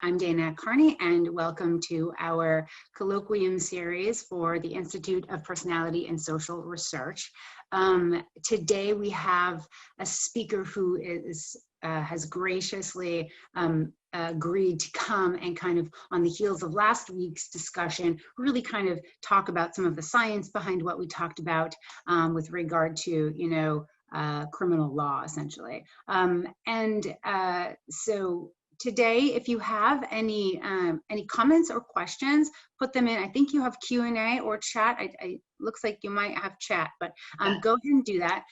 I'm Dana Carney, and welcome to our Colloquium series for the Institute of Personality and Social Research. Today we have a speaker who has graciously agreed to come and kind of on the heels of last week's discussion, really kind of talk about some of the science behind what we talked about with regard to, criminal law, essentially. So today, if you have any comments or questions, put them in. I think you have Q&A or chat. I looks like you might have chat, but go ahead and do that.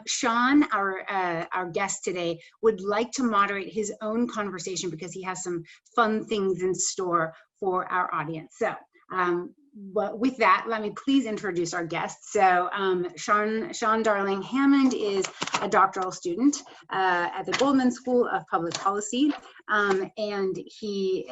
Sean, our guest today, would like to moderate his own conversation because he has some fun things in store for our audience. So, but with that, let me please introduce our guest. So Sean Darling-Hammond is a doctoral student at the Goldman School of Public Policy, and he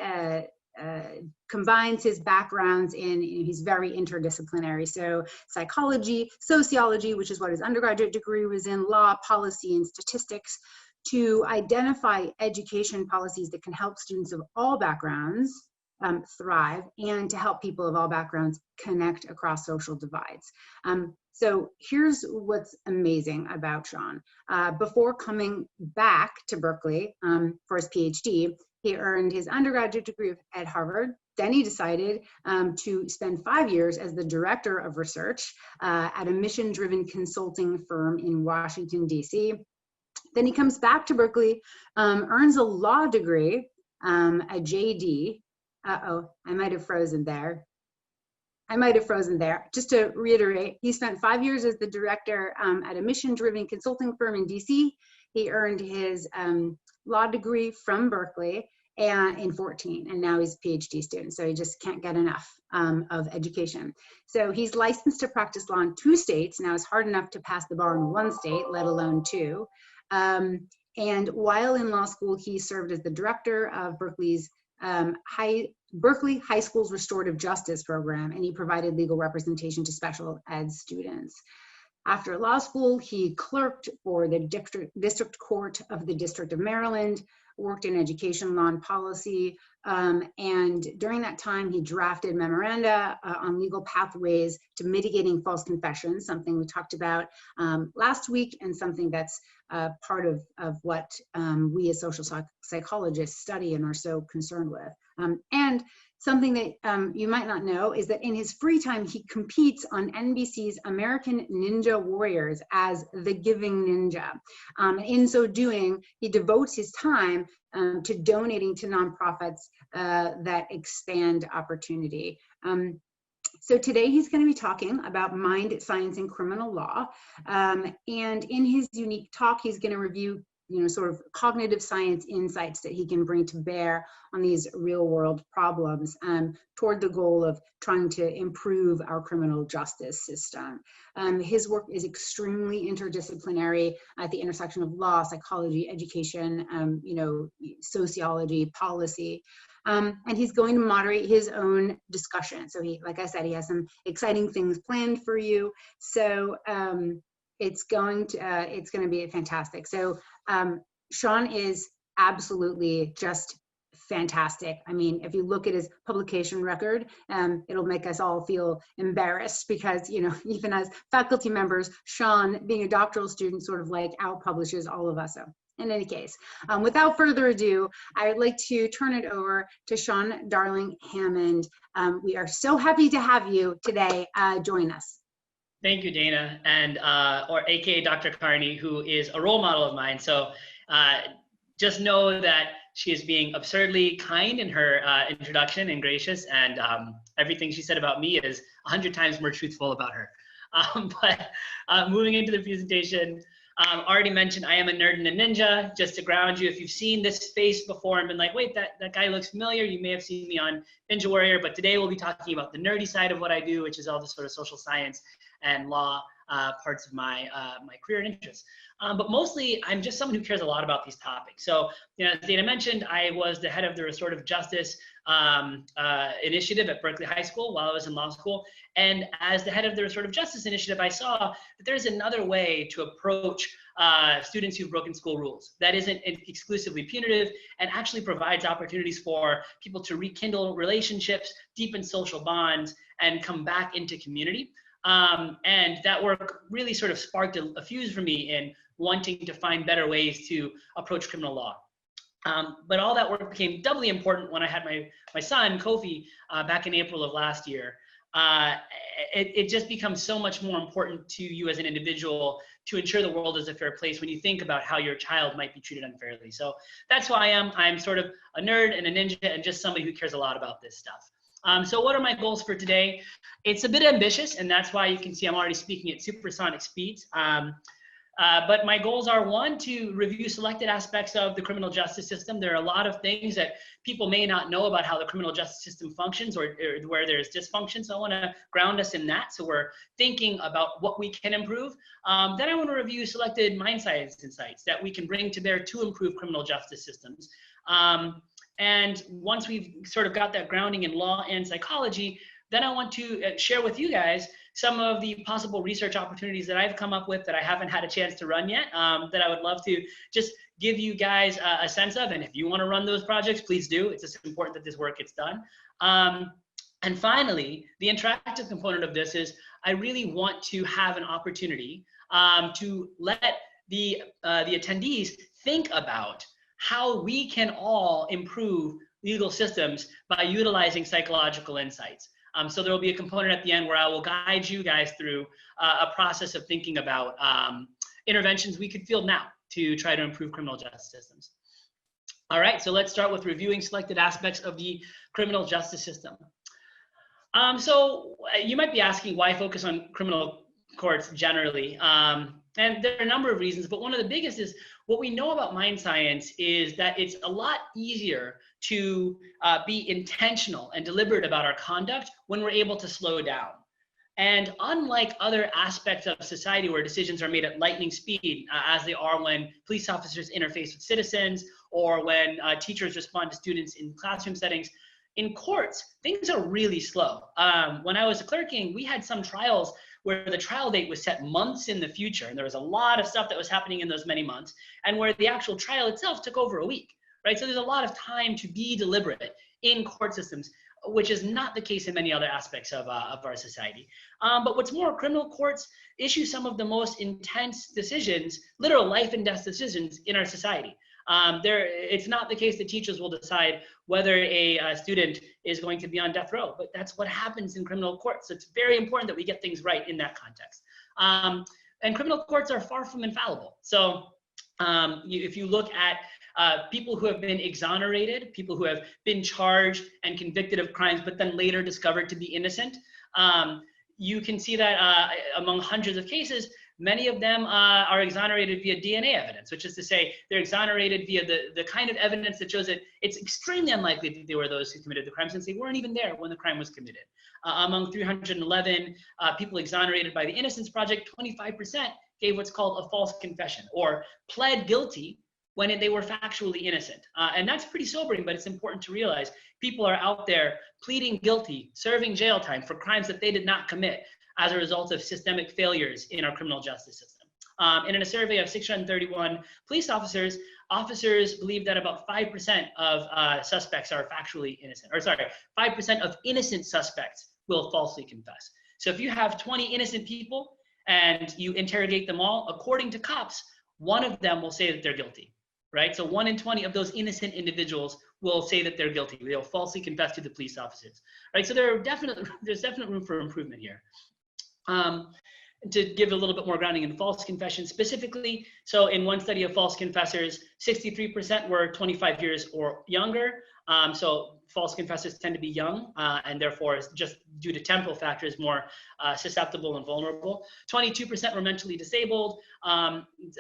combines his backgrounds in, he's very interdisciplinary, so psychology, sociology, which is what his undergraduate degree was in, law, policy, and statistics, to identify education policies that can help students of all backgrounds thrive, and to help people of all backgrounds connect across social divides. So here's what's amazing about Sean. Before coming back to Berkeley for his PhD, he earned his undergraduate degree at Harvard. Then he decided to spend 5 years as the director of research at a mission-driven consulting firm in Washington, D.C. Then he comes back to Berkeley, earns a law degree, a JD. Uh-oh, I might have frozen there. Just to reiterate, he spent 5 years as the director at a mission-driven consulting firm in DC. He earned his law degree from Berkeley in 2014, and now he's a PhD student, so he just can't get enough of education. So he's licensed to practice law in 2 states. Now it's hard enough to pass the bar in 1 state, let alone 2. And while in law school, he served as the director of Berkeley's Berkeley High School's Restorative Justice Program, and he provided legal representation to special ed students. After law school, he clerked for the District Court of the District of Maryland, worked in education law and policy, and during that time, he drafted memoranda on legal pathways to mitigating false confessions, something we talked about last week, and something that's part of what we as social psychologists study and are so concerned with. And something that you might not know is that in his free time, he competes on NBC's American Ninja Warriors as the Giving Ninja. In so doing, he devotes his time to donating to nonprofits that expand opportunity. So today he's going to be talking about mind, science, and criminal law. And in his unique talk, he's going to review sort of cognitive science insights that he can bring to bear on these real world problems toward the goal of trying to improve our criminal justice system. His work is extremely interdisciplinary at the intersection of law, psychology, education, sociology, policy. And he's going to moderate his own discussion. So he, like I said, he has some exciting things planned for you. So it's going to be fantastic. So Sean is absolutely just fantastic. I mean, if you look at his publication record, it'll make us all feel embarrassed because, even as faculty members, Sean, being a doctoral student, sort of like out-publishes all of us. So in any case, without further ado, I would like to turn it over to Sean Darling-Hammond. We are so happy to have you today join us. Thank you, Dana, and or AKA Dr. Carney, who is a role model of mine. So just know that she is being absurdly kind in her introduction and gracious, and everything she said about me is 100 times more truthful about her. But moving into the presentation, already mentioned I am a nerd and a ninja. Just to ground you, if you've seen this face before and been like, wait, that guy looks familiar, you may have seen me on Ninja Warrior, but today we'll be talking about the nerdy side of what I do, which is all the sort of social science and law parts of my my career and interests. But mostly, I'm just someone who cares a lot about these topics. So, as Dana mentioned, I was the head of the Restorative Justice Initiative at Berkeley High School while I was in law school. And as the head of the Restorative Justice Initiative, I saw that there's another way to approach students who've broken school rules. That isn't exclusively punitive and actually provides opportunities for people to rekindle relationships, deepen social bonds, and come back into community. And that work really sort of sparked a fuse for me in wanting to find better ways to approach criminal law. But all that work became doubly important when I had my son, Kofi, back in April of last year. It just becomes so much more important to you as an individual to ensure the world is a fair place when you think about how your child might be treated unfairly. So that's who I am. I'm sort of a nerd and a ninja and just somebody who cares a lot about this stuff. So what are my goals for today? It's a bit ambitious, and that's why you can see I'm already speaking at supersonic speeds. But my goals are, one, to review selected aspects of the criminal justice system. There are a lot of things that people may not know about how the criminal justice system functions or where there's dysfunction. So I want to ground us in that. So we're thinking about what we can improve. Then I want to review selected mind science insights that we can bring to bear to improve criminal justice systems. And once we've sort of got that grounding in law and psychology, then I want to share with you guys some of the possible research opportunities that I've come up with that I haven't had a chance to run yet, that I would love to just give you guys a sense of. And if you want to run those projects, please do. It's just important that this work gets done. And finally, the interactive component of this is I really want to have an opportunity to let the attendees think about how we can all improve legal systems by utilizing psychological insights. So there will be a component at the end where I will guide you guys through a process of thinking about interventions we could field now to try to improve criminal justice systems. All right, so let's start with reviewing selected aspects of the criminal justice system. So you might be asking, why focus on criminal courts generally? And there are a number of reasons, but one of the biggest is what we know about mind science is that it's a lot easier to be intentional and deliberate about our conduct when we're able to slow down. And unlike other aspects of society where decisions are made at lightning speed, as they are when police officers interface with citizens or when teachers respond to students in classroom settings, in courts, things are really slow. When I was clerking, we had some trials where the trial date was set months in the future, and there was a lot of stuff that was happening in those many months, and where the actual trial itself took over a week, right? So there's a lot of time to be deliberate in court systems, which is not the case in many other aspects of our society. But what's more, criminal courts issue some of the most intense decisions, literal life and death decisions in our society. It's not the case that teachers will decide whether a student is going to be on death row, but that's what happens in criminal courts. So it's very important that we get things right in that context. And criminal courts are far from infallible. So if you look at people who have been exonerated, people who have been charged and convicted of crimes, but then later discovered to be innocent, you can see that among hundreds of cases, many of them are exonerated via DNA evidence, which is to say they're exonerated via the kind of evidence that shows that it's extremely unlikely that they were those who committed the crime since they weren't even there when the crime was committed. Among 311 people exonerated by the Innocence Project, 25% gave what's called a false confession or pled guilty when they were factually innocent. And that's pretty sobering, but it's important to realize people are out there pleading guilty, serving jail time for crimes that they did not commit as a result of systemic failures in our criminal justice system. And in a survey of 631 police officers, officers believe that about 5% of suspects are factually innocent, or sorry, 5% of innocent suspects will falsely confess. So if you have 20 innocent people and you interrogate them all, according to cops, one of them will say that they're guilty, right? So 1 in 20 of those innocent individuals will say that they're guilty. They'll falsely confess to the police officers, right? So there's definite room for improvement here. To give a little bit more grounding in false confession specifically, so in one study of false confessors, 63% were 25 years or younger. So false confessors tend to be young and therefore, just due to temporal factors, more susceptible and vulnerable. 22% were mentally disabled,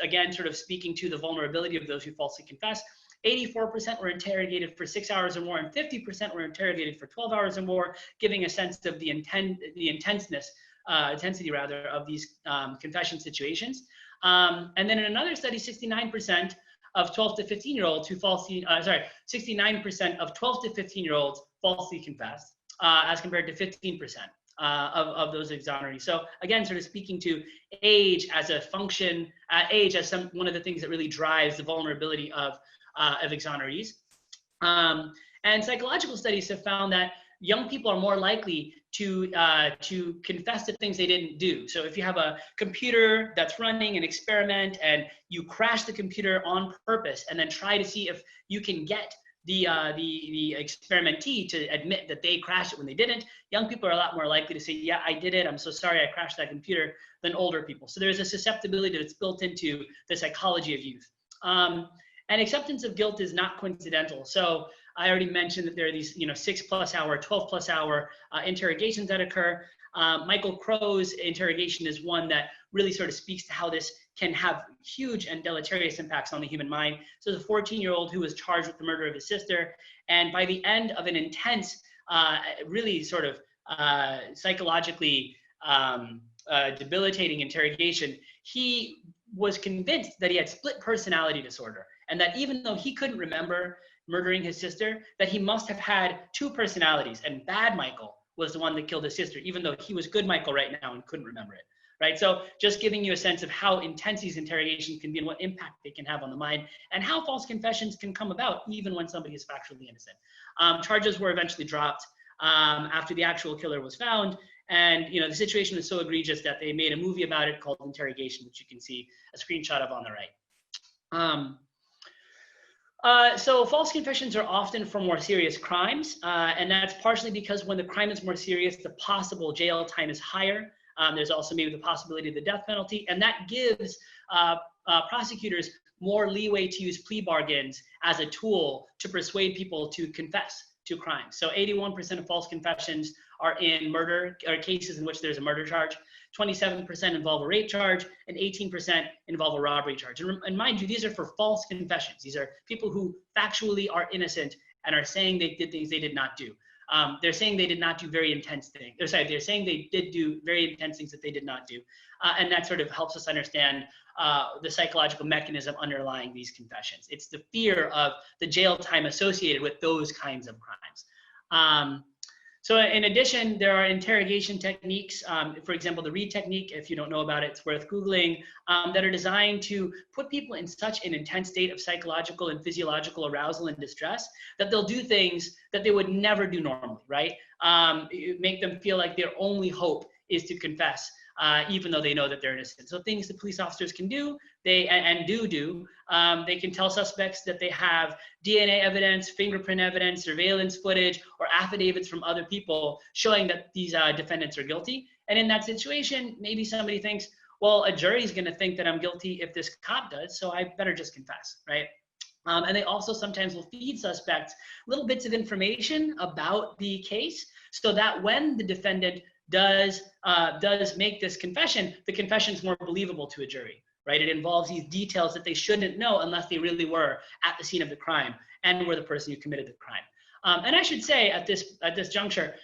again, sort of speaking to the vulnerability of those who falsely confess. 84% were interrogated for 6 hours or more, and 50% were interrogated for 12 hours or more, giving a sense of the intensity of these confession situations. And then in another study, 69% of 12 to 15-year-olds who 69% of 12 to 15-year-olds falsely confessed, as compared to 15% of those exonerees. So again, sort of speaking to age as a function, age as one of the things that really drives the vulnerability of exonerees. And psychological studies have found that young people are more likely to confess to things they didn't do. So if you have a computer that's running an experiment and you crash the computer on purpose and then try to see if you can get the experimentee to admit that they crashed it when they didn't, young people are a lot more likely to say, yeah, I did it, I'm so sorry I crashed that computer, than older people. So there's a susceptibility that's built into the psychology of youth. And acceptance of guilt is not coincidental. So I already mentioned that there are these 6+ hour, 12+ hour interrogations that occur. Michael Crow's interrogation is one that really sort of speaks to how this can have huge and deleterious impacts on the human mind. So the 14-year-old who was charged with the murder of his sister, and by the end of an intense, really sort of psychologically debilitating interrogation, he was convinced that he had split personality disorder, and that even though he couldn't remember murdering his sister, that he must have had two personalities, and bad Michael was the one that killed his sister, even though he was good Michael right now and couldn't remember it, right? So just giving you a sense of how intense these interrogations can be and what impact they can have on the mind, and how false confessions can come about even when somebody is factually innocent. Charges were eventually dropped after the actual killer was found, and the situation was so egregious that they made a movie about it called Interrogation, which you can see a screenshot of on the right. So false confessions are often for more serious crimes, and that's partially because when the crime is more serious, the possible jail time is higher. There's also maybe the possibility of the death penalty, and that gives prosecutors more leeway to use plea bargains as a tool to persuade people to confess to crimes. So 81% of false confessions are in murder, or cases in which there's a murder charge. 27% involve a rape charge, and 18% involve a robbery charge. And mind you, these are for false confessions. These are people who factually are innocent and are saying they did things they did not do. They're saying they did not do very intense things. They're saying they did do very intense things that they did not do. And that sort of helps us understand the psychological mechanism underlying these confessions. It's the fear of the jail time associated with those kinds of crimes. So in addition, there are interrogation techniques, for example, the Reed technique, if you don't know about it, it's worth Googling, that are designed to put people in such an intense state of psychological and physiological arousal and distress that they'll do things that they would never do normally, right? Make them feel like their only hope is to confess, even though they know that they're innocent. So things that police officers can do, they can tell suspects that they have DNA evidence, fingerprint evidence, surveillance footage, or affidavits from other people showing that these defendants are guilty. And in that situation, maybe somebody thinks, well, a jury's gonna think that I'm guilty if this cop does, so I better just confess, right? And they also sometimes will feed suspects little bits of information about the case so that when the defendant does make this confession, the confession is more believable to a jury, right? It involves these details that they shouldn't know unless they really were at the scene of the crime and were the person who committed the crime. And I should say at this juncture,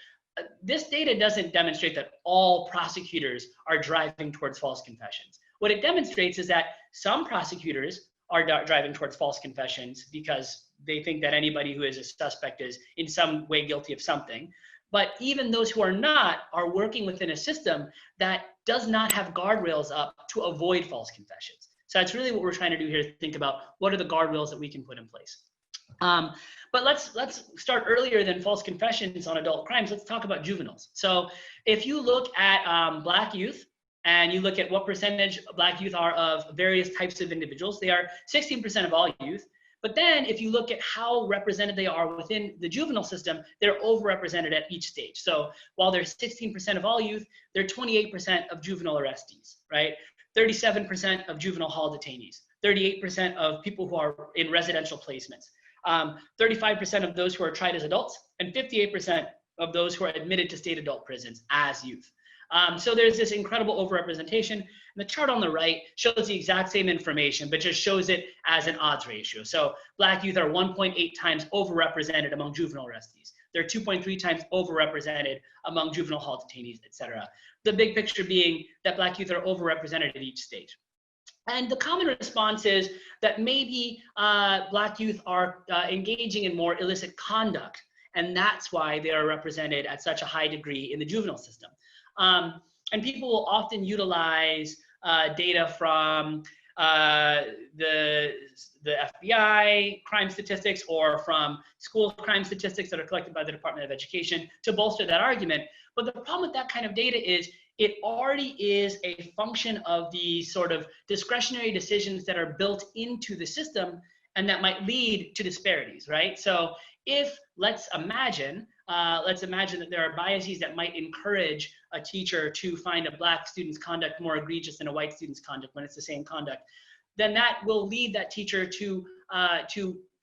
this data doesn't demonstrate that all prosecutors are driving towards false confessions. What it demonstrates is that some prosecutors are driving towards false confessions because they think that anybody who is a suspect is in some way guilty of something. But even those who are not are working within a system that does not have guardrails up to avoid false confessions. So that's really what we're trying to do here, think about what are the guardrails that we can put in place. But let's start earlier than false confessions on adult crimes. Let's talk about juveniles. So if you look at Black youth, and you look at what percentage Black youth are of various types of individuals, they are 16% of all youth. But then if you look at how represented they are within the juvenile system, they're overrepresented at each stage. So while they're 16% of all youth, they're 28% of juvenile arrestees, right? 37% of juvenile hall detainees, 38% of people who are in residential placements, 35% of those who are tried as adults, and 58% of those who are admitted to state adult prisons as youth. So there's this incredible overrepresentation. And the chart on the right shows the exact same information, but just shows it as an odds ratio. So Black youth are 1.8 times overrepresented among juvenile arrestees. They're 2.3 times overrepresented among juvenile hall detainees, et cetera. The big picture being that Black youth are overrepresented at each stage. And the common response is that maybe Black youth are engaging in more illicit conduct And that's why they are represented at such a high degree in the juvenile system. And people will often utilize data from the FBI crime statistics or from school crime statistics that are collected by the Department of Education to bolster that argument. But the problem with that kind of data is it already is a function of the sort of discretionary decisions that are built into the system and that might lead to disparities, right? So if, let's imagine that there are biases that might encourage a teacher to find a Black student's conduct more egregious than a white student's conduct when it's the same conduct, then that will lead that teacher to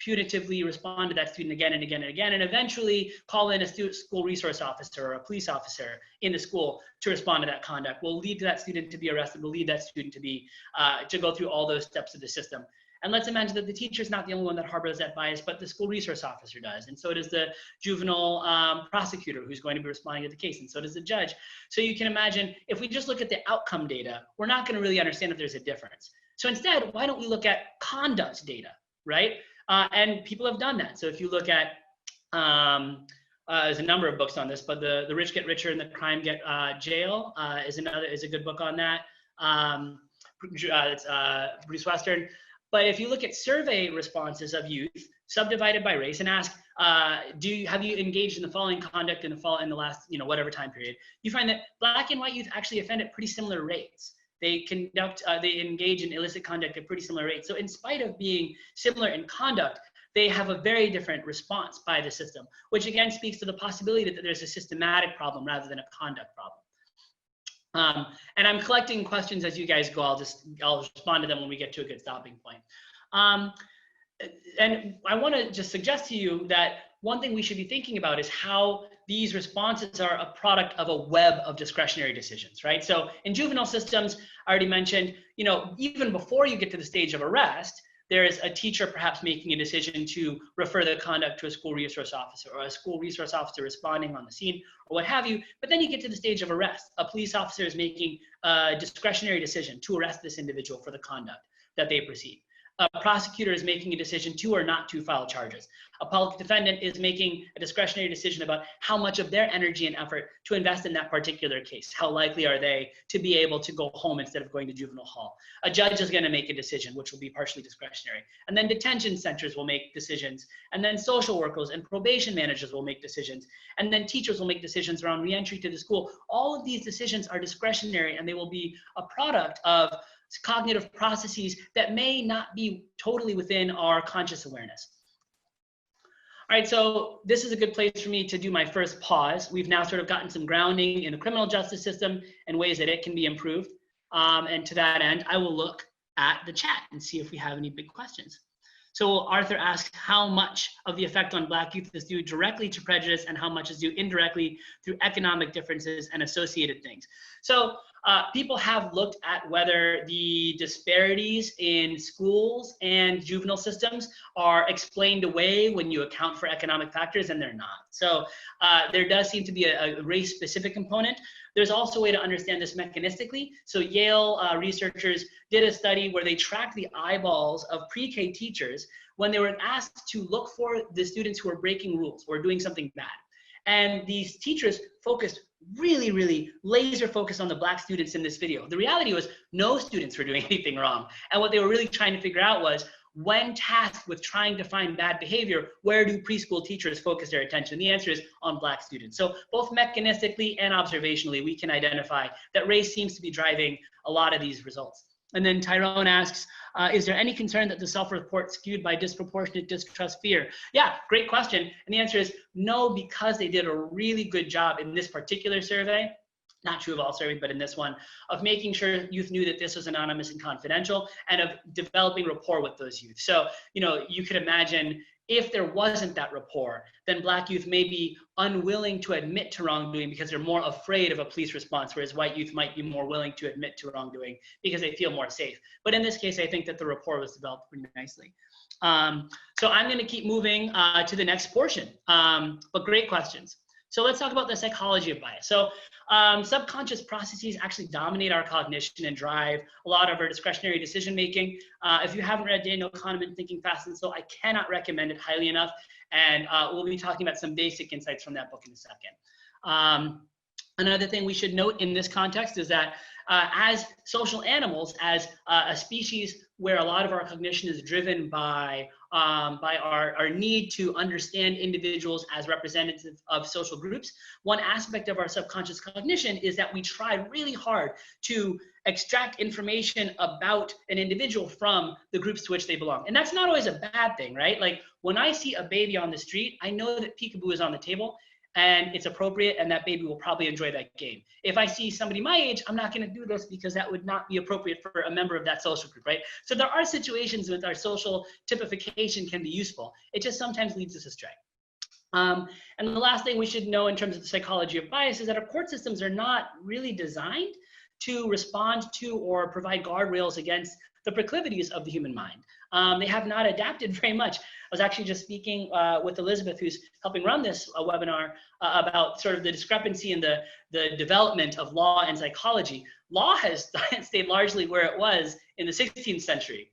punitively respond to that student again and again and again, and eventually call in a school resource officer or a police officer in the school to respond to that conduct. Will lead to that student to be arrested, will lead that student to be to go through all those steps of the system. And let's imagine that the teacher is not the only one that harbors that bias, but the school resource officer does. And so does the juvenile prosecutor who's going to be responding to the case. And so does the judge. So you can imagine if we just look at the outcome data, we're not going to really understand if there's a difference. So instead, why don't we look at conduct data, right? And people have done that. So if you look at, there's a number of books on this, but the Rich Get Richer and the Crime Get Jail is a good book on that. It's Bruce Western. But if you look at survey responses of youth subdivided by race and ask, have you engaged in the following conduct in the last, whatever time period, you find that Black and white youth actually offend at pretty similar rates. They engage in illicit conduct at pretty similar rates. So in spite of being similar in conduct, they have a very different response by the system, which again speaks to the possibility that there's a systematic problem rather than a conduct problem. And I'm collecting questions as you guys go. I'll respond to them when we get to a good stopping point. And I want to just suggest to you that one thing we should be thinking about is how these responses are a product of a web of discretionary decisions, right? So in juvenile systems, I already mentioned, even before you get to the stage of arrest, there is a teacher perhaps making a decision to refer the conduct to a school resource officer or a school resource officer responding on the scene or what have you. But then you get to the stage of arrest. A police officer is making a discretionary decision to arrest this individual for the conduct that they perceive. A prosecutor is making a decision to or not to file charges. A public defendant is making a discretionary decision about how much of their energy and effort to invest in that particular case. How likely are they to be able to go home instead of going to juvenile hall? A judge is going to make a decision, which will be partially discretionary. And then detention centers will make decisions. And then social workers and probation managers will make decisions. And then teachers will make decisions around reentry to the school. All of these decisions are discretionary, and they will be a product of cognitive processes that may not be totally within our conscious awareness. All right, so this is a good place for me to do my first pause. We've now sort of gotten some grounding in the criminal justice system and ways that it can be improved. And to that end, I will look at the chat and see if we have any big questions. So Arthur asks how much of the effect on Black youth is due directly to prejudice and how much is due indirectly through economic differences and associated things. So people have looked at whether the disparities in schools and juvenile systems are explained away when you account for economic factors, and they're not. So there does seem to be a race-specific component. There's also a way to understand this mechanistically. So Yale researchers did a study where they tracked the eyeballs of pre-K teachers when they were asked to look for the students who were breaking rules or doing something bad. And these teachers focused really laser focused on the Black students in this video. The reality was no students were doing anything wrong. And what they were really trying to figure out was, when tasked with trying to find bad behavior, where do preschool teachers focus their attention? The answer is on Black students. So both mechanistically and observationally, we can identify that race seems to be driving a lot of these results. And then Tyrone asks, is there any concern that the self-report skewed by disproportionate distrust fear? Yeah, great question. And the answer is no, because they did a really good job in this particular survey. Not true of all surveys, but in this one, of making sure youth knew that this was anonymous and confidential, and of developing rapport with those youth. So, you could imagine if there wasn't that rapport, then Black youth may be unwilling to admit to wrongdoing because they're more afraid of a police response, whereas white youth might be more willing to admit to wrongdoing because they feel more safe. But in this case, I think that the rapport was developed pretty nicely. So I'm going to keep moving to the next portion, but great questions. So let's talk about the psychology of bias. So subconscious processes actually dominate our cognition and drive a lot of our discretionary decision making. If you haven't read Daniel Kahneman, Thinking Fast and Slow, I cannot recommend it highly enough. And we'll be talking about some basic insights from that book in a second. Another thing we should note in this context is that as social animals, as a species where a lot of our cognition is driven by our need to understand individuals as representatives of social groups, one aspect of our subconscious cognition is that we try really hard to extract information about an individual from the groups to which they belong. And that's not always a bad thing, right? Like when I see a baby on the street, I know that peekaboo is on the table, and it's appropriate, and that baby will probably enjoy that game. If I see somebody my age, I'm not going to do this because that would not be appropriate for a member of that social group, right? So there are situations with our social typification can be useful. It just sometimes leads us astray. And the last thing we should know in terms of the psychology of bias is that our court systems are not really designed to respond to or provide guardrails against the proclivities of the human mind. They have not adapted very much. I was actually just speaking with Elizabeth, who's helping run this webinar, about sort of the discrepancy in the development of law and psychology. Law has stayed largely where it was in the 16th century.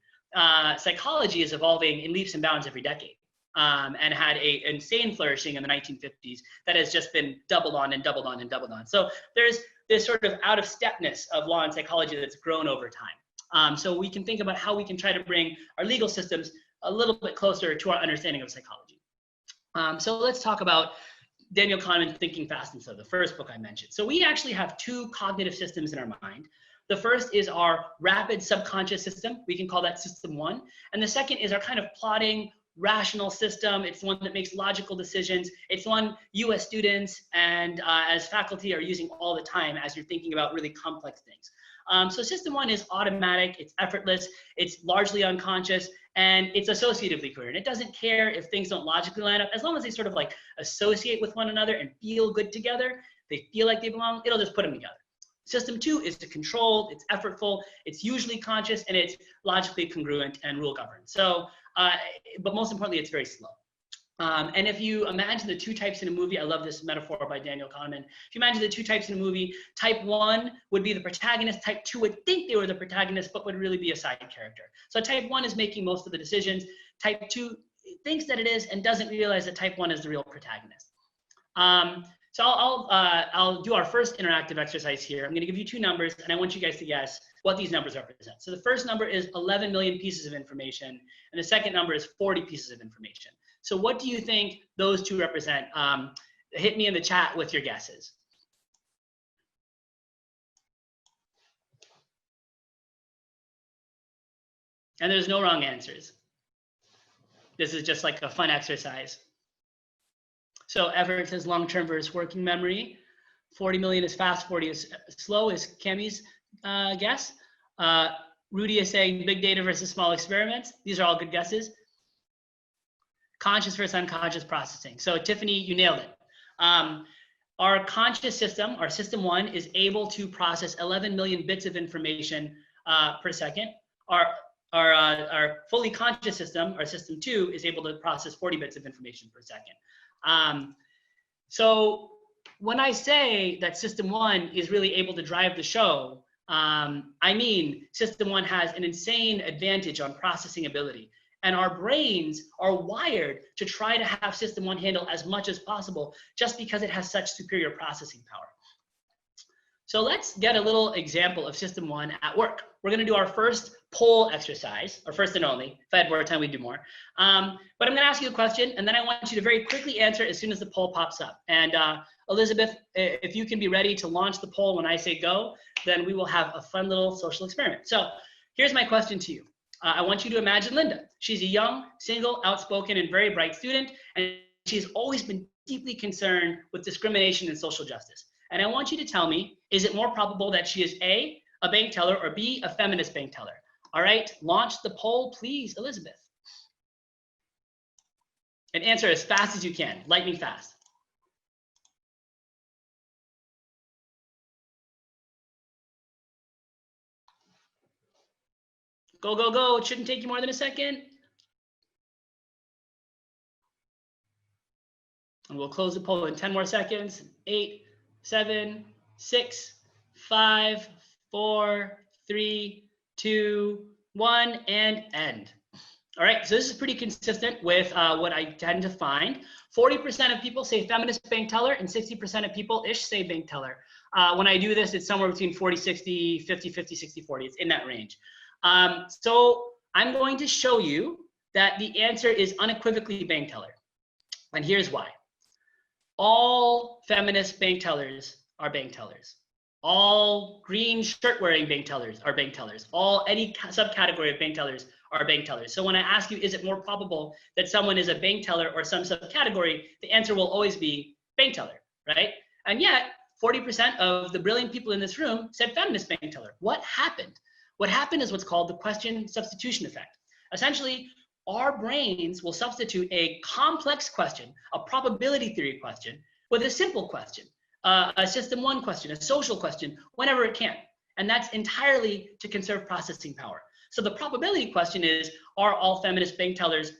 Psychology is evolving in leaps and bounds every decade, and had an insane flourishing in the 1950s that has just been doubled on and doubled on and doubled on. So there's this sort of out of stepness of law and psychology that's grown over time. So we can think about how we can try to bring our legal systems a little bit closer to our understanding of psychology. So let's talk about Daniel Kahneman's Thinking Fast and Slow, the first book I mentioned. So we actually have two cognitive systems in our mind. The first is our rapid subconscious system. We can call that system one. And the second is our kind of plotting, rational system. It's the one that makes logical decisions. It's the one you as students and as faculty are using all the time as you're thinking about really complex things. So system one is automatic, it's effortless, it's largely unconscious, and it's associatively coherent. It doesn't care if things don't logically line up, as long as they sort of like associate with one another and feel good together, they feel like they belong, it'll just put them together. System two is controlled, it's effortful, it's usually conscious, and it's logically congruent and rule governed. So, but most importantly, it's very slow. And if you imagine the two types in a movie, I love this metaphor by Daniel Kahneman. If you imagine the two types in a movie, type one would be the protagonist, type two would think they were the protagonist, but would really be a side character. So type one is making most of the decisions. Type two thinks that it is and doesn't realize that type one is the real protagonist. So I'll do our first interactive exercise here. I'm gonna give you two numbers and I want you guys to guess what these numbers represent. So the first number is 11 million pieces of information, and the second number is 40 pieces of information. So what do you think those two represent? Hit me in the chat with your guesses. And there's no wrong answers. This is just like a fun exercise. So Everett says long-term versus working memory. 40 million is fast, 40 is slow is Cammy's guess. Rudy is saying big data versus small experiments. These are all good guesses. Conscious versus unconscious processing. So Tiffany, you nailed it. Our conscious system, our system one, is able to process 11 million bits of information per second. Our fully conscious system, our system two, is able to process 40 bits of information per second. So when I say that system one is really able to drive the show, I mean system one has an insane advantage on processing ability. And our brains are wired to try to have system one handle as much as possible just because it has such superior processing power. So let's get a little example of system one at work. We're gonna do our first poll exercise, our first and only. If I had more time, we'd do more. But I'm gonna ask you a question and then I want you to very quickly answer as soon as the poll pops up. And Elizabeth, if you can be ready to launch the poll when I say go, then we will have a fun little social experiment. So here's my question to you. I want you to imagine Linda. She's a young, single, outspoken, and very bright student, and she's always been deeply concerned with discrimination and social justice. And I want you to tell me, is it more probable that she is A, a bank teller, or B, a feminist bank teller? All right, launch the poll, please, Elizabeth. And answer as fast as you can, lightning fast. Go, go, go. It shouldn't take you more than a second. And we'll close the poll in 10 more seconds. 8, 7, 6, 5, 4, 3, 2, 1, and end. All right, so this is pretty consistent with what I tend to find. 40% of people say feminist bank teller, and 60% of people ish say bank teller. When I do this, it's somewhere between 40, 60, 50, 50, 60, 40. It's in that range. So I'm going to show you that the answer is unequivocally bank teller. And here's why. All feminist bank tellers are bank tellers. All green shirt wearing bank tellers are bank tellers. Any subcategory of bank tellers are bank tellers. So when I ask you, is it more probable that someone is a bank teller or some subcategory, the answer will always be bank teller, right? And yet 40% of the brilliant people in this room said feminist bank teller. What happened? What happened is what's called the question substitution effect. Essentially, our brains will substitute a complex question, a probability theory question, with a simple question, a system one question, a social question, whenever it can. And that's entirely to conserve processing power. So the probability question is, are all feminist bank tellers,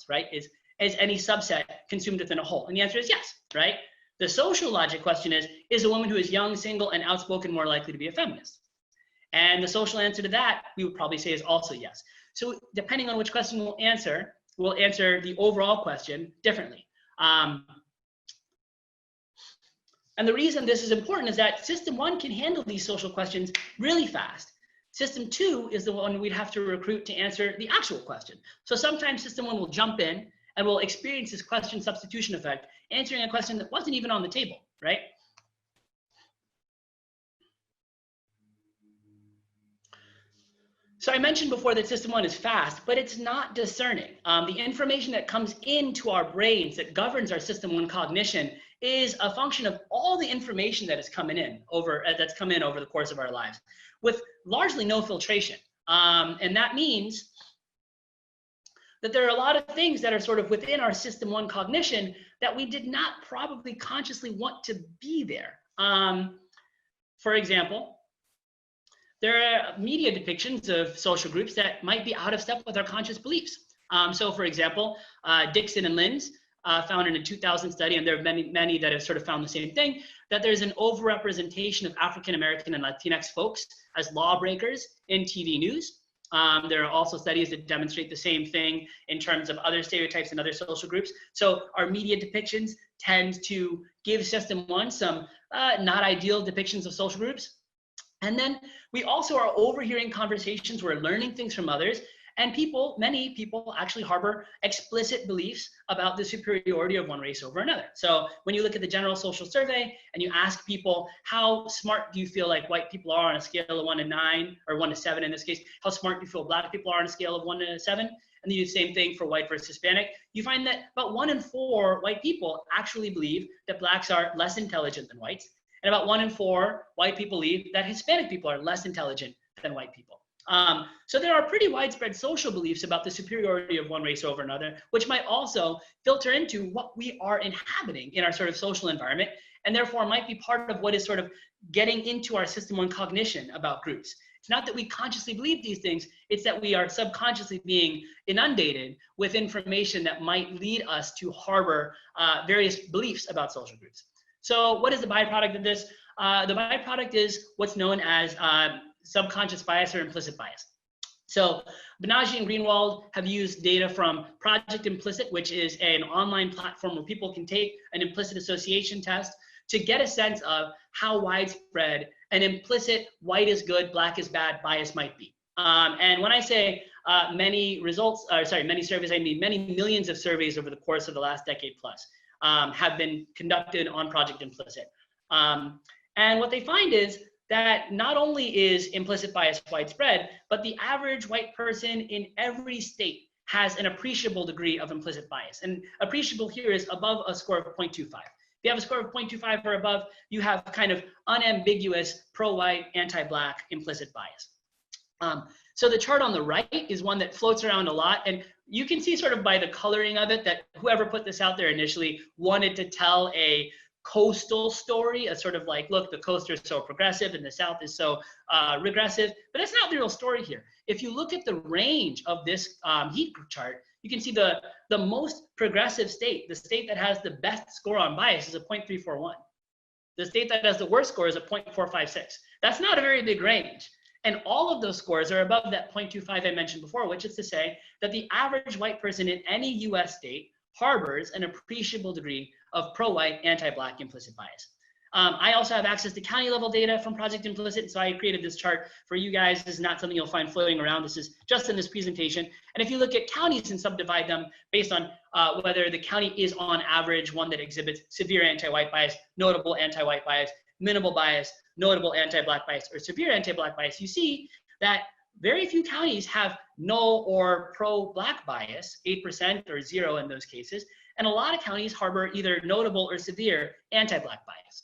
right? Is any subset consumed within a whole? And the answer is yes, right? The social logic question is a woman who is young, single, and outspoken more likely to be a feminist? And the social answer to that, we would probably say, is also yes. So depending on which question we'll answer the overall question differently. And the reason this is important is that system one can handle these social questions really fast. System two is the one we'd have to recruit to answer the actual question. So sometimes system one will jump in and will experience this question substitution effect, answering a question that wasn't even on the table, right? So I mentioned before that system one is fast, but it's not discerning. The information that comes into our brains that governs our system one cognition is a function of all the information that is coming in that's come in over the course of our lives, with largely no filtration. And that means that there are a lot of things that are sort of within our system one cognition that we did not probably consciously want to be there. For example, there are media depictions of social groups that might be out of step with our conscious beliefs. So for example, Dixon and Linz found in a 2000 study, and there are many that have sort of found the same thing, that there's an overrepresentation of African-American and Latinx folks as lawbreakers in TV news. There are also studies that demonstrate the same thing in terms of other stereotypes and other social groups. So our media depictions tend to give system one some not ideal depictions of social groups. And then we also are overhearing conversations, we're learning things from others, and many people actually harbor explicit beliefs about the superiority of one race over another. So when you look at the general social survey and you ask people, how smart do you feel like white people are on a scale of 1 to 9, or 1 to 7 in this case, how smart do you feel black people are on a scale of 1 to 7? And you do the same thing for white versus Hispanic. You find that about 1 in 4 white people actually believe that blacks are less intelligent than whites. And about 1 in 4 white people believe that Hispanic people are less intelligent than white people. So there are pretty widespread social beliefs about the superiority of one race over another, which might also filter into what we are inhabiting in our sort of social environment, and therefore might be part of what is sort of getting into our system one cognition about groups. It's not that we consciously believe these things, it's that we are subconsciously being inundated with information that might lead us to harbor various beliefs about social groups. So what is the byproduct of this? The byproduct is what's known as subconscious bias or implicit bias. So Banaji and Greenwald have used data from Project Implicit, which is an online platform where people can take an implicit association test to get a sense of how widespread an implicit white is good, black is bad bias might be. And when I say many surveys, I mean many millions of surveys over the course of the last decade plus have been conducted on Project Implicit. And what they find is that not only is implicit bias widespread, but the average white person in every state has an appreciable degree of implicit bias. And appreciable here is above a score of 0.25. If you have a score of 0.25 or above, you have kind of unambiguous pro-white, anti-black implicit bias. So the chart on the right is one that floats around a lot, and you can see sort of by the coloring of it that whoever put this out there initially wanted to tell a coastal story, a sort of like, look, the coast is so progressive and the South is so regressive, but that's not the real story here. If you look at the range of this heat chart, you can see the most progressive state, the state that has the best score on bias, is a 0.341. The state that has the worst score is a 0.456. That's not a very big range. And all of those scores are above that 0.25 I mentioned before, which is to say that the average white person in any US state harbors an appreciable degree of pro-white, anti-Black implicit bias. I also have access to county level data from Project Implicit, so I created this chart for you guys. This is not something you'll find floating around. This is just in this presentation. And if you look at counties and subdivide them based on whether the county is on average one that exhibits severe anti-white bias, notable anti-white bias, minimal bias, notable anti-Black bias, or severe anti-Black bias, you see that very few counties have no or pro-Black bias, 8% or 0 in those cases. And a lot of counties harbor either notable or severe anti-Black bias.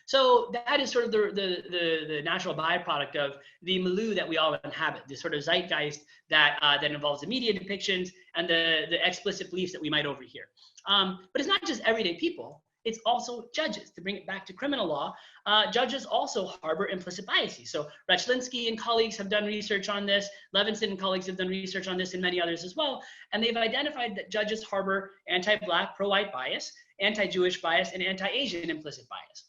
So that is sort of the natural byproduct of the milieu that we all inhabit, this sort of zeitgeist that that involves the media depictions and the explicit beliefs that we might overhear. But it's not just everyday people, it's also judges. To bring it back to criminal law, judges also harbor implicit biases. So Rechlinsky and colleagues have done research on this, Levinson and colleagues have done research on this, and many others as well, and they've identified that judges harbor anti-Black, pro-white bias, anti-Jewish bias, and anti-Asian implicit bias.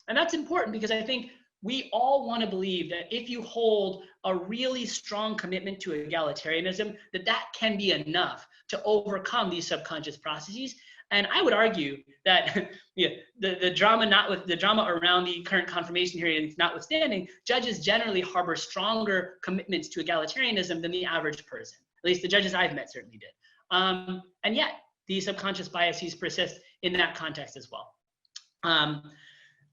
And that's important because I think we all want to believe that if you hold a really strong commitment to egalitarianism, that can be enough to overcome these subconscious processes. And I would argue that the drama around the current confirmation hearings notwithstanding, judges generally harbor stronger commitments to egalitarianism than the average person. At least the judges I've met certainly did. And yet, these subconscious biases persist in that context as well.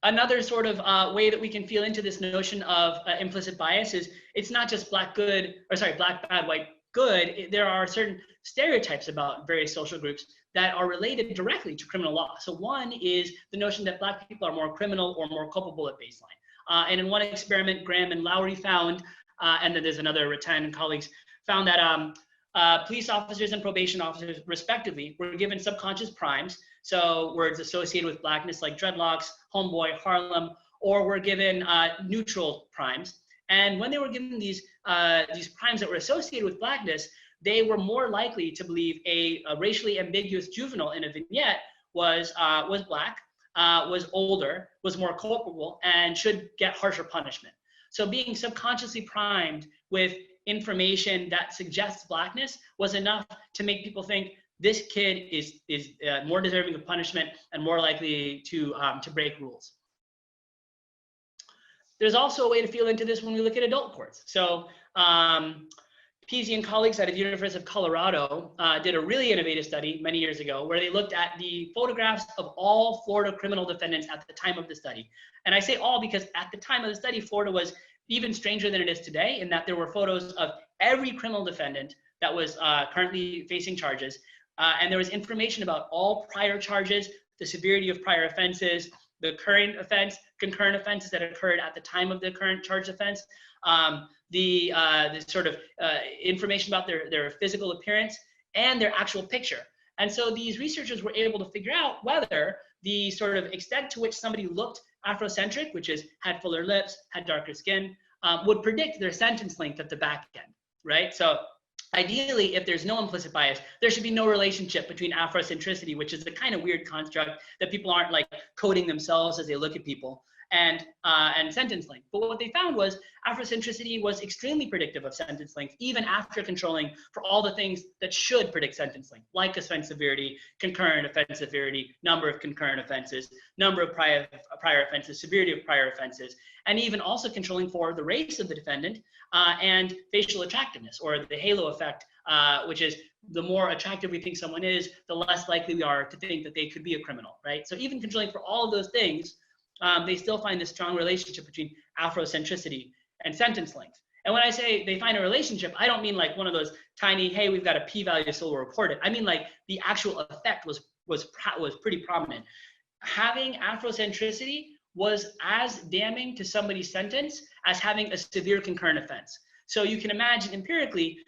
Another sort of way that we can feel into this notion of implicit bias is it's not just black bad, white good. There are certain stereotypes about various social groups that are related directly to criminal law. So one is the notion that Black people are more criminal or more culpable at baseline. And in one experiment, Graham and Lowry found, and then there's another, Rattan and colleagues, found that police officers and probation officers, respectively, were given subconscious primes, so words associated with Blackness like dreadlocks, homeboy, Harlem, or were given neutral primes. And when they were given these primes that were associated with Blackness, they were more likely to believe a racially ambiguous juvenile in a vignette was Black, was older, was more culpable, and should get harsher punishment. So being subconsciously primed with information that suggests Blackness was enough to make people think this kid is more deserving of punishment and more likely to break rules. There's also a way to feel into this when we look at adult courts. So Peasy and colleagues out of the University of Colorado did a really innovative study many years ago where they looked at the photographs of all Florida criminal defendants at the time of the study. And I say all because at the time of the study, Florida was even stranger than it is today in that there were photos of every criminal defendant that was currently facing charges. And there was information about all prior charges, the severity of prior offenses, the current offense, concurrent offenses that occurred at the time of the current charged offense, the sort of information about their physical appearance and their actual picture. And so these researchers were able to figure out whether the sort of extent to which somebody looked Afrocentric, which is had fuller lips, had darker skin, would predict their sentence length at the back end, right? So ideally, if there's no implicit bias, there should be no relationship between Afrocentricity, which is a kind of weird construct that people aren't like coding themselves as they look at people, and sentence length. But what they found was Afrocentricity was extremely predictive of sentence length, even after controlling for all the things that should predict sentence length, like offense severity, concurrent offense severity, number of concurrent offenses, number of prior offenses, severity of prior offenses, and even also controlling for the race of the defendant and facial attractiveness, or the halo effect, which is the more attractive we think someone is, the less likely we are to think that they could be a criminal, right? So even controlling for all of those things, they still find this strong relationship between Afrocentricity and sentence length. And when I say they find a relationship, I don't mean like one of those tiny, hey, we've got a p-value, so we'll report it. I mean like the actual effect was pretty prominent. Having Afrocentricity was as damning to somebody's sentence as having a severe concurrent offense. So you can imagine empirically,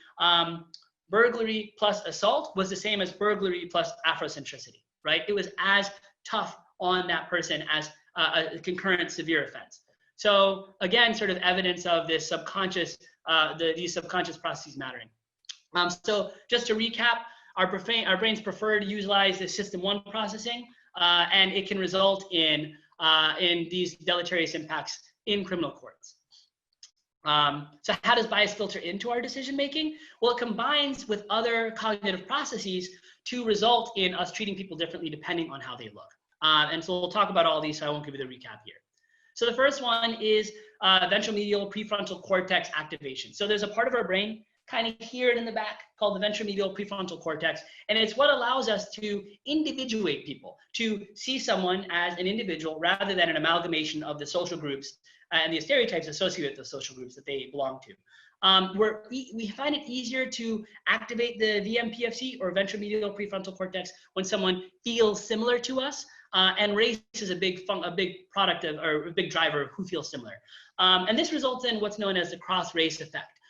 burglary plus assault was the same as burglary plus Afrocentricity, right? It was as tough on that person as a concurrent severe offense. So again, sort of evidence of this subconscious, these subconscious processes mattering. So just to recap, our brains prefer to utilize the system 1 processing, and it can result in these deleterious impacts in criminal courts. So how does bias filter into our decision making? Well, it combines with other cognitive processes to result in us treating people differently depending on how they look. And so we'll talk about all these, so I won't give you the recap here. So the first one is ventromedial prefrontal cortex activation. So there's a part of our brain kind of here in the back called the ventromedial prefrontal cortex, and it's what allows us to individuate people, to see someone as an individual rather than an amalgamation of the social groups and the stereotypes associated with the social groups that they belong to. We find it easier to activate the VMPFC or ventromedial prefrontal cortex when someone feels similar to us, and race is a big product of, or a big driver of who feels similar. And this results in what's known as the cross-race effect,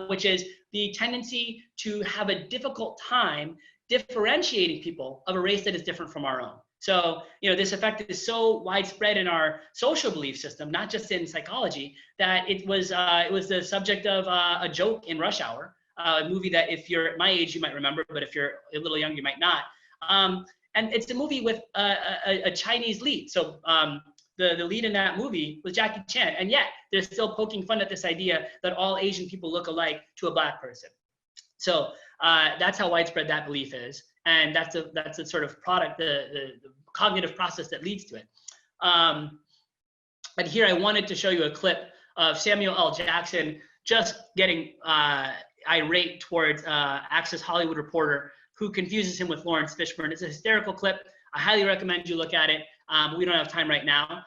which is the tendency to have a difficult time differentiating people of a race that is different from our own. So, this effect is so widespread in our social belief system, not just in psychology, that it was the subject of a joke in Rush Hour, a movie that if you're my age, you might remember, but if you're a little young, you might not. And it's a movie with a Chinese lead. So the lead in that movie was Jackie Chan, and yet they're still poking fun at this idea that all Asian people look alike to a Black person. So that's how widespread that belief is. And that's a sort of product, the cognitive process that leads to it. And here I wanted to show you a clip of Samuel L. Jackson just getting irate towards Access Hollywood reporter who confuses him with Lawrence Fishburne. It's a hysterical clip. I highly recommend you look at it. We don't have time right now.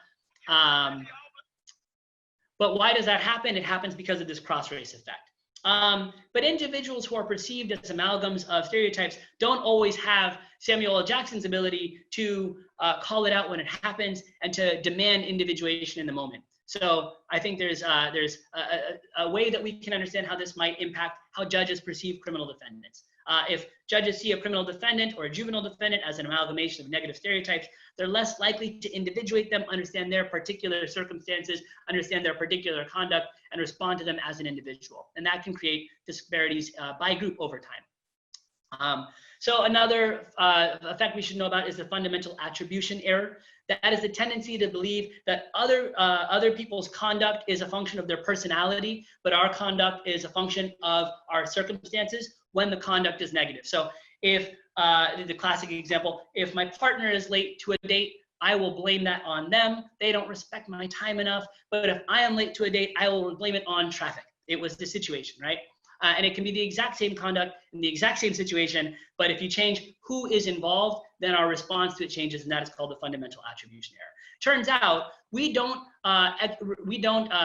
But why does that happen? It happens because of this cross-race effect. But individuals who are perceived as amalgams of stereotypes don't always have Samuel L. Jackson's ability to call it out when it happens and to demand individuation in the moment. So I think there's a way that we can understand how this might impact how judges perceive criminal defendants. If judges see a criminal defendant or a juvenile defendant as an amalgamation of negative stereotypes, they're less likely to individuate them, understand their particular circumstances, understand their particular conduct, and respond to them as an individual. And that can create disparities by group over time. So another effect we should know about is the fundamental attribution error. That is the tendency to believe that other people's conduct is a function of their personality, but our conduct is a function of our circumstances when the conduct is negative. So if the classic example, if my partner is late to a date, I will blame that on them. They don't respect my time enough. But if I am late to a date, I will blame it on traffic. It was the situation, right? And it can be the exact same conduct in the exact same situation, but if you change who is involved, then our response to it changes, and that is called the fundamental attribution error. Turns out we don't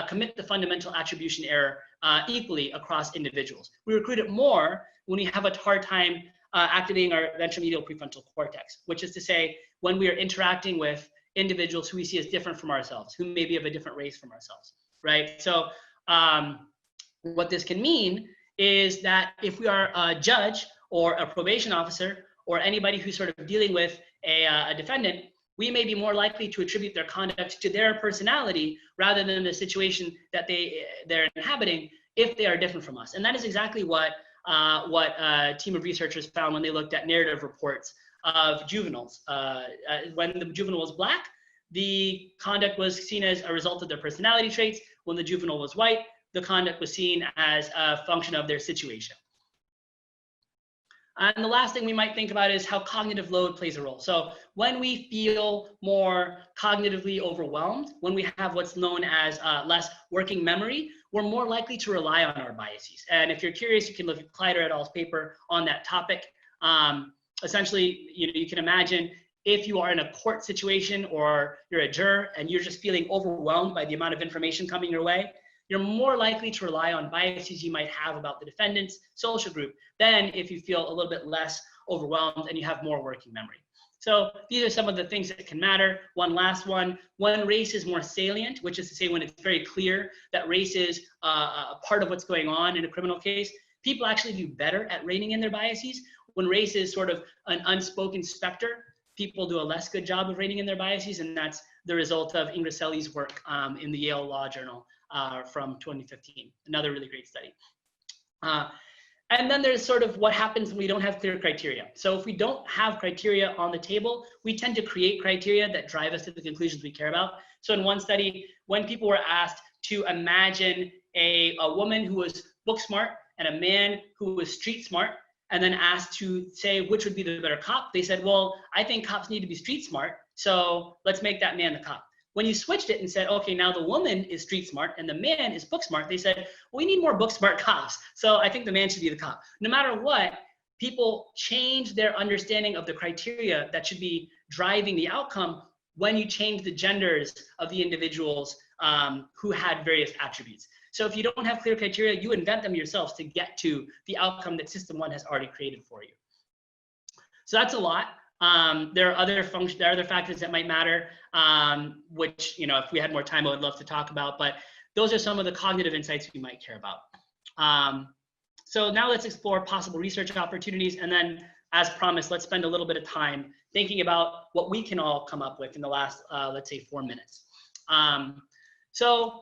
commit the fundamental attribution error equally across individuals. We recruit it more when we have a hard time activating our ventromedial prefrontal cortex, which is to say, when we are interacting with individuals who we see as different from ourselves, who may be of a different race from ourselves, right? So what this can mean is that if we are a judge or a probation officer or anybody who's sort of dealing with a defendant, we may be more likely to attribute their conduct to their personality rather than the situation that they're inhabiting if they are different from us. And that is exactly what a team of researchers found when they looked at narrative reports of juveniles. When the juvenile was Black, the conduct was seen as a result of their personality traits. When the juvenile was white, the conduct was seen as a function of their situation. And the last thing we might think about is how cognitive load plays a role. So when we feel more cognitively overwhelmed, when we have what's known as less working memory, we're more likely to rely on our biases. And if you're curious, you can look at Kleider et al.'s paper on that topic. Essentially, you can imagine if you are in a court situation or you're a juror and you're just feeling overwhelmed by the amount of information coming your way, you're more likely to rely on biases you might have about the defendant's social group than if you feel a little bit less overwhelmed and you have more working memory. So these are some of the things that can matter. One last one, when race is more salient, which is to say when it's very clear that race is a part of what's going on in a criminal case, people actually do better at reining in their biases. When race is sort of an unspoken specter, people do a less good job of reining in their biases, and that's the result of Ingrasselli's work in the Yale Law Journal from 2015, another really great study. And then there's sort of what happens when we don't have clear criteria. So if we don't have criteria on the table, we tend to create criteria that drive us to the conclusions we care about. So in one study, when people were asked to imagine a woman who was book smart and a man who was street smart, and then asked to say which would be the better cop, they said, well, I think cops need to be street smart, so let's make that man the cop. When you switched it and said, okay, now the woman is street smart and the man is book smart, they said, well, we need more book smart cops, so I think the man should be the cop. No matter what, people change their understanding of the criteria that should be driving the outcome when you change the genders of the individuals who had various attributes. So if you don't have clear criteria, you invent them yourselves to get to the outcome that system one has already created for you. So that's a lot. There are other factors that might matter, which, you know, if we had more time, I would love to talk about, but those are some of the cognitive insights we might care about. So now let's explore possible research opportunities. And then, as promised, let's spend a little bit of time thinking about what we can all come up with in the last, let's say, 4 minutes. So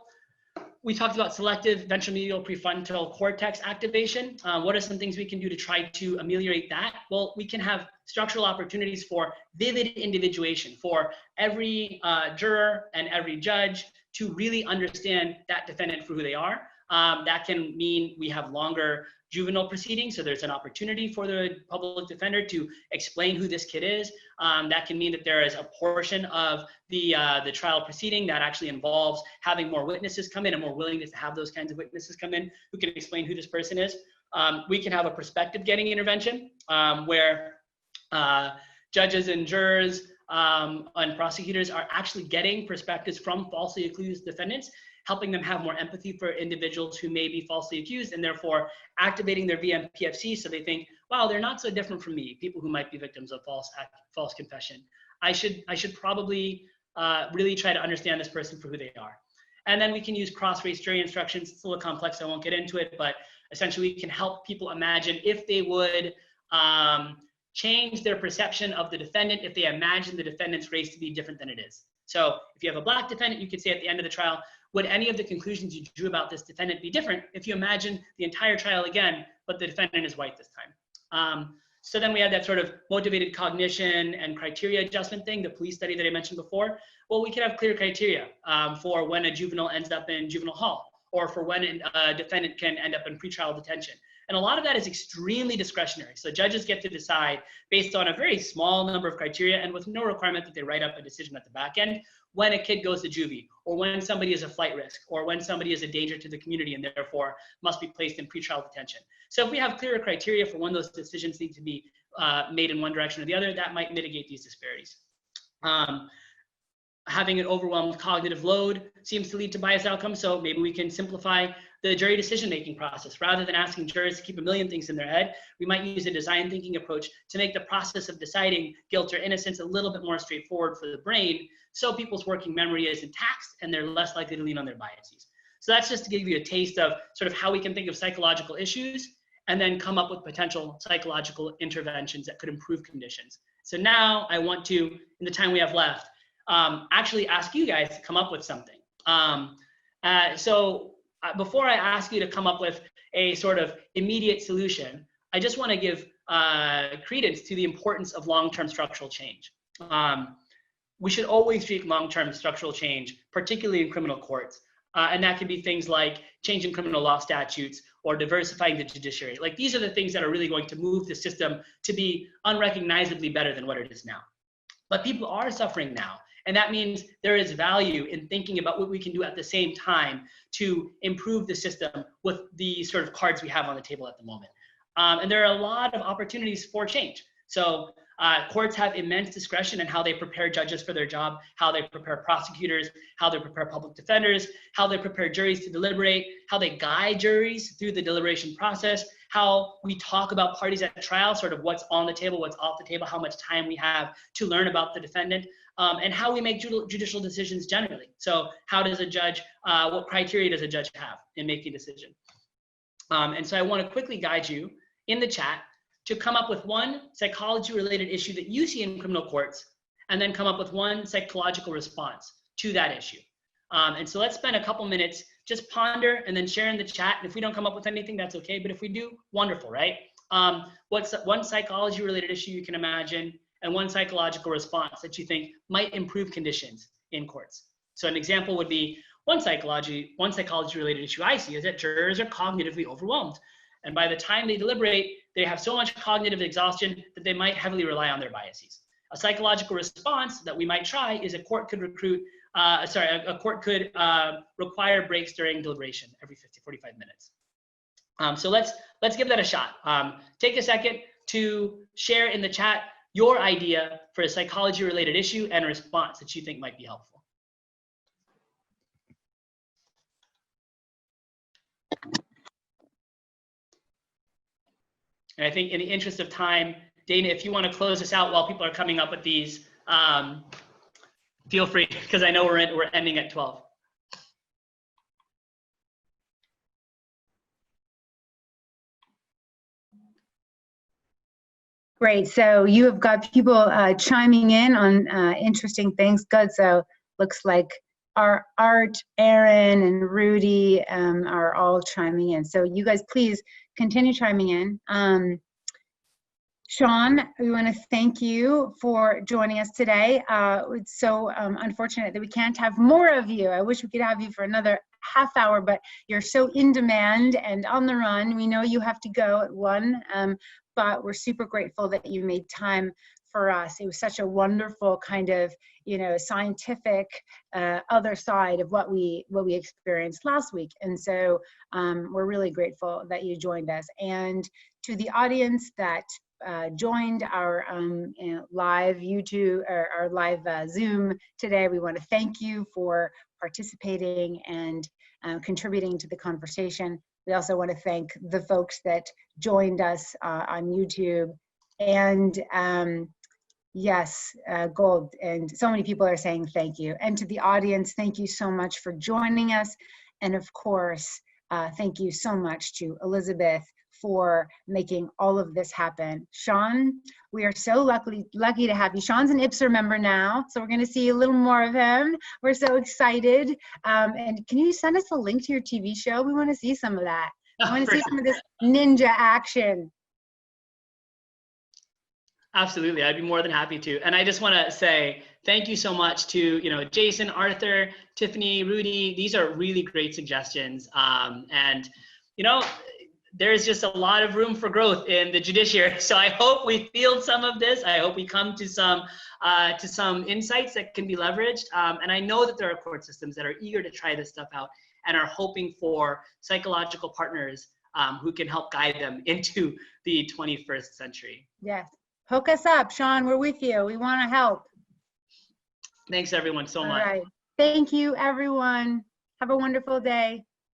we talked about selective ventromedial prefrontal cortex activation. What are some things we can do to try to ameliorate that? Well, we can have structural opportunities for vivid individuation for every juror and every judge to really understand that defendant for who they are. That can mean we have longer juvenile proceedings, so there's an opportunity for the public defender to explain who this kid is. That can mean that there is a portion of the trial proceeding that actually involves having more witnesses come in and more willingness to have those kinds of witnesses come in who can explain who this person is. We can have a perspective getting intervention where judges and jurors and prosecutors are actually getting perspectives from falsely accused defendants, helping them have more empathy for individuals who may be falsely accused, and therefore activating their VMPFC so they think, wow, they're not so different from me, people who might be victims of false confession. I should probably really try to understand this person for who they are. And then we can use cross-race jury instructions. It's a little complex, I won't get into it, but essentially we can help people imagine if they would change their perception of the defendant if they imagine the defendant's race to be different than it is. So if you have a black defendant, you could say at the end of the trial, would any of the conclusions you drew about this defendant be different if you imagine the entire trial again, but the defendant is white this time? So then we had that sort of motivated cognition and criteria adjustment thing, the police study that I mentioned before. Well, we could have clear criteria for when a juvenile ends up in juvenile hall, or for when a defendant can end up in pretrial detention. And a lot of that is extremely discretionary. So judges get to decide based on a very small number of criteria and with no requirement that they write up a decision at the back end when a kid goes to juvie, or when somebody is a flight risk, or when somebody is a danger to the community and therefore must be placed in pretrial detention. So if we have clearer criteria for when those decisions need to be made in one direction or the other, that might mitigate these disparities. Having an overwhelmed cognitive load seems to lead to biased outcomes, so maybe we can simplify the jury decision-making process. Rather than asking jurors to keep a million things in their head, we might use a design thinking approach to make the process of deciding guilt or innocence a little bit more straightforward for the brain, so people's working memory isn't taxed and they're less likely to lean on their biases. So that's just to give you a taste of sort of how we can think of psychological issues and then come up with potential psychological interventions that could improve conditions. So now I want to, in the time we have left, actually ask you guys to come up with something. Before I ask you to come up with a sort of immediate solution, I just want to give credence to the importance of long-term structural change. We should always treat long-term structural change, particularly in criminal courts. And that can be things like changing criminal law statutes or diversifying the judiciary. Like, these are the things that are really going to move the system to be unrecognizably better than what it is now. But people are suffering now. And that means there is value in thinking about what we can do at the same time to improve the system with the sort of cards we have on the table at the moment. And there are a lot of opportunities for change. So courts have immense discretion in how they prepare judges for their job, how they prepare prosecutors, how they prepare public defenders, how they prepare juries to deliberate, how they guide juries through the deliberation process, how we talk about parties at trial, sort of what's on the table, what's off the table, how much time we have to learn about the defendant, and how we make judicial decisions generally. So how does a judge, what criteria does a judge have in making a decision? And so I want to quickly guide you in the chat to come up with one psychology-related issue that you see in criminal courts, and then come up with one psychological response to that issue. And so let's spend a couple minutes, just ponder and then share in the chat. And if we don't come up with anything, that's okay. But if we do, wonderful, right? What's one psychology-related issue you can imagine, and one psychological response that you think might improve conditions in courts? So an example would be, One psychology-related issue I see is that jurors are cognitively overwhelmed. And by the time they deliberate, they have so much cognitive exhaustion that they might heavily rely on their biases. A psychological response that we might try is a court could require breaks during deliberation every 45 minutes. So let's give that a shot. Take a second to share in the chat your idea for a psychology-related issue and a response that you think might be helpful. And I think in the interest of time, Dana, if you want to close us out while people are coming up with these, feel free, because I know we're ending at 12. Great. So you have got people chiming in on interesting things. Good. So looks like our Art, Aaron, and Rudy are all chiming in. So you guys, please continue chiming in. Sean, we want to thank you for joining us today. It's so unfortunate that we can't have more of you. I wish we could have you for another half hour, but you're so in demand and on the run. We know you have to go at 1, but we're super grateful that you made time for us. It was such a wonderful kind of, scientific other side of what we experienced last week. And so we're really grateful that you joined us. And to the audience that joined our live YouTube or our live Zoom today, we want to thank you for participating and contributing to the conversation. We also want to thank the folks that joined us on YouTube. And yes, Gold, and so many people are saying thank you. And to the audience, thank you so much for joining us. And of course, thank you so much to Elizabeth for making all of this happen. Sean, we are so lucky to have you. Sean's an IPSR member now, so we're going to see a little more of him. We're so excited. And can you send us a link to your TV show? We want to see some of that. I want to see some of this ninja action. Absolutely, I'd be more than happy to. And I just want to say thank you so much to Jason, Arthur, Tiffany, Rudy. These are really great suggestions. And there's just a lot of room for growth in the judiciary. So I hope we field some of this. I hope we come to some insights that can be leveraged. And I know that there are court systems that are eager to try this stuff out and are hoping for psychological partners who can help guide them into the 21st century. Yes. Hook us up, Sean. We're with you. We want to help. Thanks, everyone, so much. All right. Thank you, everyone. Have a wonderful day.